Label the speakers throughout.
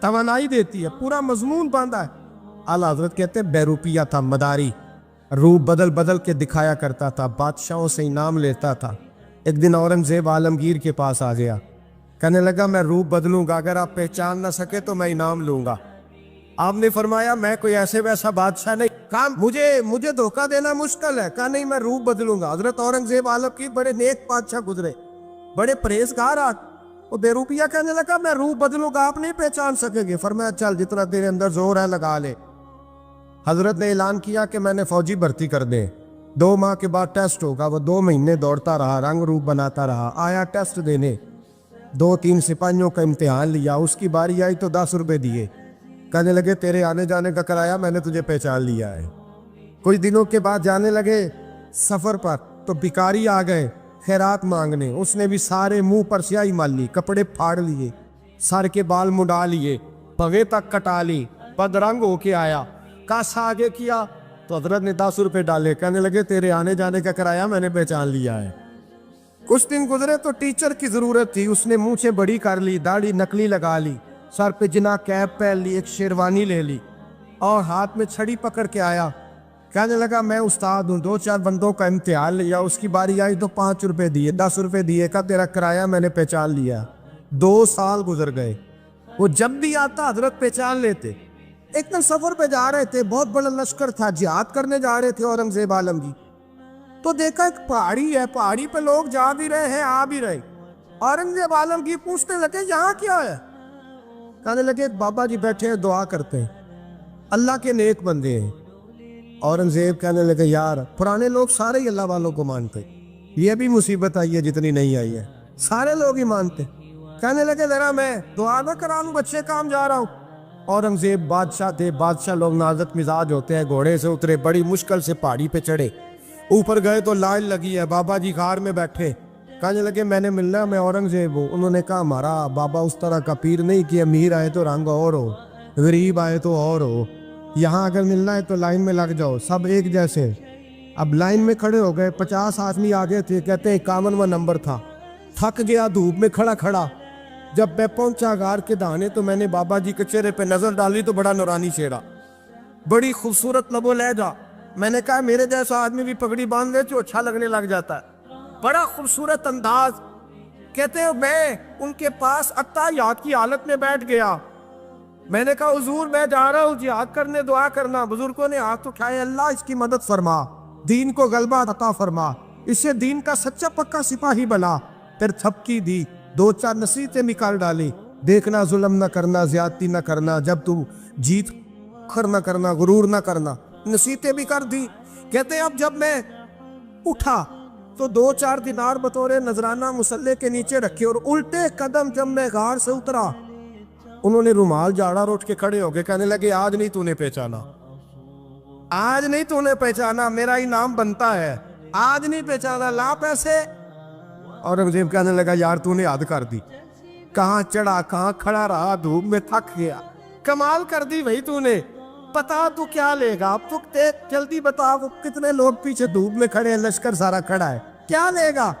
Speaker 1: توانائی دیتی ہے, پورا مضمون باندھا ہے. اعلیٰ حضرت کہتے ہیں بہروپیہ تھا, مداری, روپ بدل بدل کے دکھایا کرتا تھا, بادشاہوں سے انعام لیتا تھا. ایک دن اورنگزیب عالمگیر کے پاس آ گیا, کہنے لگا میں روپ بدلوں گا, اگر آپ پہچان نہ سکے تو میں انعام لوں گا. آپ نے فرمایا میں کوئی ایسے ویسا بادشاہ نہیں, کہا مجھے دھوکہ دینا مشکل ہے. کہا نہیں میں روپ بدلوں گا. حضرت اورنگزیب عالمگیر بڑے نیک بادشاہ گزرے, بڑے پرہیزگار. وہ بہروپیہ کہنے لگا میں روپ بدلوں گا, آپ نہیں پہچان سکیں گے. فرمایا چل جتنا تیرے اندر زور ہے لگا لے. حضرت نے اعلان کیا کہ میں نے فوجی بھرتی کر دیں, 2 ماہ کے بعد ٹیسٹ ہوگا. وہ 2 مہینے دوڑتا رہا, رنگ روپ بناتا رہا, آیا ٹیسٹ دینے, 2-3 سپاہیوں کا امتحان لیا. اس کی باری آئی تو 10 روپے دیے, کہنے لگے تیرے آنے جانے کا کرایہ میں نے تجھے پہچان لیا ہے. کچھ دنوں کے بعد جانے لگے سفر پر, تو بھکاری آ گئے خیرات مانگنے. اس نے بھی سارے منہ پر سیاہی مال لی, کپڑے پھاڑ لیے, سر کے بال مڈا لیے, پگے تک کٹا لی, بدرنگ ہو کے آیا. کاسا آگے کیا تو حضرت نے 10 روپے ڈالے, کہنے لگے تیرے آنے جانے کا کرایہ میں نے پہچان لیا ہے. کچھ دن گزرے تو ٹیچر کی ضرورت تھی. اس نے مونچھیں بڑی کر لی, داڑھی نکلی لگا لی, سر پہ جنا کیپ پہن لی, ایک شیروانی لے لی اور ہاتھ میں چھڑی پکڑ کے آیا. کہنے لگا میں استاد ہوں, 2-4 بندوں کا امتحان لیا. اس کی باری آئی تو 5 روپے دیے, 10 روپے دیے, کہا تیرا کرایہ میں نے پہچان لیا. 2 سال گزر گئے. وہ جب بھی آتا حضرت پہچان لیتے. ایک دن سفر پہ جا رہے تھے, بہت بڑا لشکر تھا, جہاد کرنے جا رہے تھے اورنگزیب عالمگیر. تو دیکھا ایک پہاڑی ہے, پہاڑی پہ لوگ جا بھی رہے ہیں آ بھی رہے. اورنگزیب عالمگیر پوچھنے لگے یہاں کیا ہے؟ کہنے لگے بابا جی بیٹھے ہیں دعا کرتے ہیں, اللہ کے نیک بندے ہیں. اورنگزیب کہنے لگے یار پرانے لوگ سارے ہی اللہ والوں کو مانتے, یہ بھی مصیبت آئی ہے جتنی نہیں آئی ہے, سارے لوگ ہی مانتے. کہنے لگے ذرا میں دعا نہ کرا لوں, بچے کام جا رہا ہوں. اورنگزیب بادشاہ تھے, بادشاہ لوگ نازک مزاج ہوتے ہیں. گھوڑے سے اترے, بڑی مشکل سے پہاڑی پہ چڑھے, اوپر گئے تو لائن لگی ہے. بابا جی غار میں بیٹھے, کہنے لگے میں نے ملنا, میں اورنگزیب ہوں. انہوں نے کہا ہمارا بابا اس طرح کا پیر نہیں کہ امیر آئے تو رنگ اور ہو, غریب آئے تو اور ہو. یہاں اگر ملنا ہے تو لائن میں لگ جاؤ, سب ایک جیسے. اب لائن میں کھڑے ہو گئے, 50 آدمی آگے تھے, کہتے ہیں 51واں نمبر تھا. تھک گیا دھوپ میں کھڑا کھڑا. جب میں پہنچا غار کے دہانے تو میں نے بابا جی کے چہرے پہ نظر ڈالی تو بڑا نورانی چہرہ, بڑی خوبصورت لب و لہجہ. میں نے کہا میرے جیسا آدمی بھی پگڑی باندھ لے تو اچھا لگنے لگ جاتا ہے, بڑا خوبصورت انداز. کہتے ہیں میں ان کے پاس اتحیات کی حالت میں بیٹھ گیا. میں نے کہا حضور میں جا رہا ہوں جہاد کرنے, دعا کرنا. بزرگوں نے ہاتھ اٹھائے, اللہ اس کی مدد فرما, دین کو غلبہ عطا فرما, اسے دین کا سچا پکا سپاہی بنا. پھر تھپکی دی, 2-4 نصیحتیں بھی کر ڈالی. دیکھنا ظلم نہ کرنا, زیادتی نہ کرنا, جب تم جیت کر نہ کرنا, غرور نہ کرنا, نصیحتیں بھی کر دی. کہتے اب جب میں اٹھا تو 2-4 دینار بطور نذرانہ مسلح کے نیچے رکھے, اور الٹے قدم جب میں غار سے اترا انہوں نے رومال جھاڑا اور اٹھ کے کھڑے ہو گئے. کہنے لگے آج نہیں تو نے پہچانا, آج نہیں تو نے پہچانا, میرا انعام بنتا ہے, آج نہیں پہچانا, لا پیسے. اورنگزیب کہنے لگا یار تو نے حد کر دی, کہاں چڑھا کہاں کھڑا رہا, دھوپ میں تھک گیا, کمال کر دی بھائی تو نے. پتا تو کیا لے گا, اب تو جلدی بتا, وہ کتنے لوگ پیچھے دھوپ میں کھڑے ہیں, لشکر سارا کھڑا ہے, کیا لے گا؟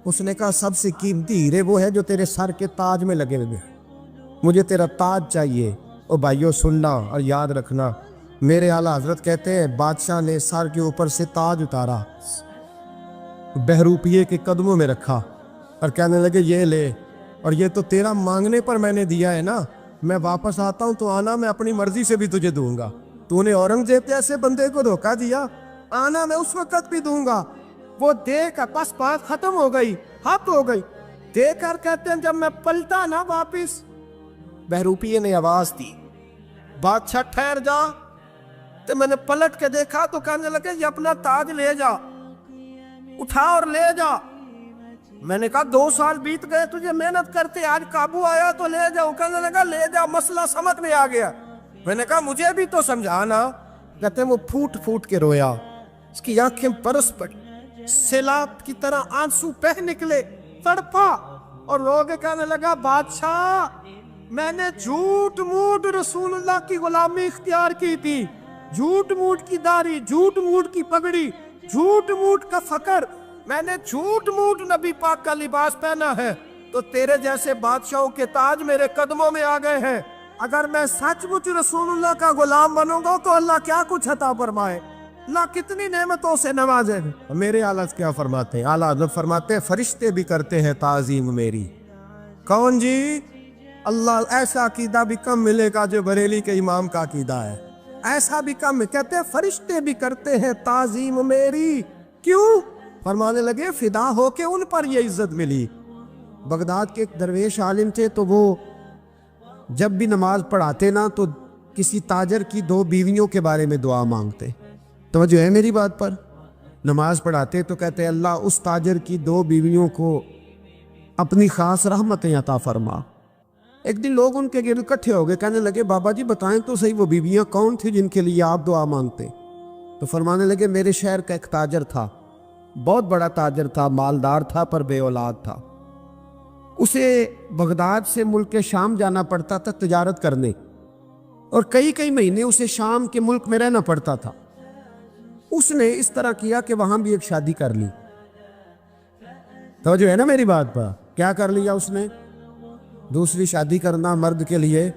Speaker 1: اس نے کہا سب سے قیمتی ہیرے وہ ہے جو تیرے سر کے تاج میں لگے ہوئے, مجھے تیرا تاج چاہیے. او بھائیو سننا اور یاد رکھنا, میرے اعلیٰ حضرت کہتے ہیں بادشاہ نے سر کے اوپر سے تاج اتارا, بہروپیے کے قدموں میں رکھا اور کہنے لگے یہ لے, اور یہ تو تیرا مانگنے پر میں نے دیا ہے نا, میں واپس آتا ہوں تو آنا میں اپنی مرضی سے بھی تجھے دوں گا. تو نے اورنگزیب جیسے بندے کو دھوکہ دیا, آنا میں اس وقت بھی دوں گا. وہ دے کر بس بات ختم ہو گئی, حق ہو گئی. دے کر کہتے ہیں جب میں پلٹا نا واپس, بہروپیے نے آواز دی بادشاہ ٹھہر جا. تو میں نے پلٹ کے دیکھا تو کہنے لگے یہ اپنا تاج لے جا, اٹھا اور لے جا. میں نے کہا 2 سال بیت گئے تجھے محنت کرتے, آج قابو آیا تو لے جاؤ. کہنے لگا لے جا, مسئلہ سمجھ میں آ گیا. میں نے کہا مجھے بھی تو سمجھانا. کہتے ہیں وہ پھوٹ پھوٹ کے رویا, اس کی آنکھیں برس پڑی, سیلاب کی طرح آنسو بہہ نکلے, تڑپا اور رو کے کہنے لگا بادشاہ میں نے جھوٹ موٹ رسول اللہ کی غلامی اختیار کی تھی, جھوٹ موٹ کی داڑھی, جھوٹ موٹ کی پگڑی, جھوٹ موٹ کا فقر, میں نے جھوٹ موٹ نبی پاک کا لباس پہنا ہے, تو تیرے جیسے بادشاہوں کے تاج میرے قدموں میں آ گئے ہیں. اگر میں سچ مچ رسول اللہ کا غلام بنوں گا تو اللہ کیا کچھ عطا فرمائے، اللہ کتنی نعمتوں سے نوازے گا۔ میرے اعلیٰ کیا فرماتے ہیں؟ اعلیٰ حضرت فرماتے ہیں فرشتے بھی کرتے ہیں تعظیم میری۔ کون جی؟ اللہ ایسا عقیدہ بھی کم ملے گا جو بریلی کے امام کا عقیدہ ہے، ایسا بھی کم۔ کہتے ہیں فرشتے بھی کرتے ہیں تعظیم میری۔ کیوں؟ فرمانے لگے فدا ہو کے ان پر یہ عزت ملی۔ بغداد کے ایک درویش عالم تھے، تو وہ جب بھی نماز پڑھاتے نا تو کسی تاجر کی 2 بیویوں کے بارے میں دعا مانگتے۔ توجہ ہے میری بات پر؟ نماز پڑھاتے تو کہتے اللہ اس تاجر کی 2 بیویوں کو اپنی خاص رحمتیں عطا فرما۔ ایک دن لوگ ان کے گرد اکٹھے ہو گئے، کہنے لگے بابا جی بتائیں تو صحیح وہ بیویاں کون تھی جن کے لیے آپ دعا مانگتے؟ تو فرمانے لگے میرے شہر کا ایک تاجر تھا، بہت بڑا تاجر تھا، مالدار تھا پر بے اولاد تھا۔ اسے بغداد سے ملک شام جانا پڑتا تھا تجارت کرنے، اور کئی مہینے اسے شام کے ملک میں رہنا پڑتا تھا۔ اس نے اس طرح کیا کہ وہاں بھی ایک شادی کر لی۔ توجہ ہے نا میری بات پر؟ کیا کر لیا اس نے؟ دوسری شادی کرنا مرد کے لیے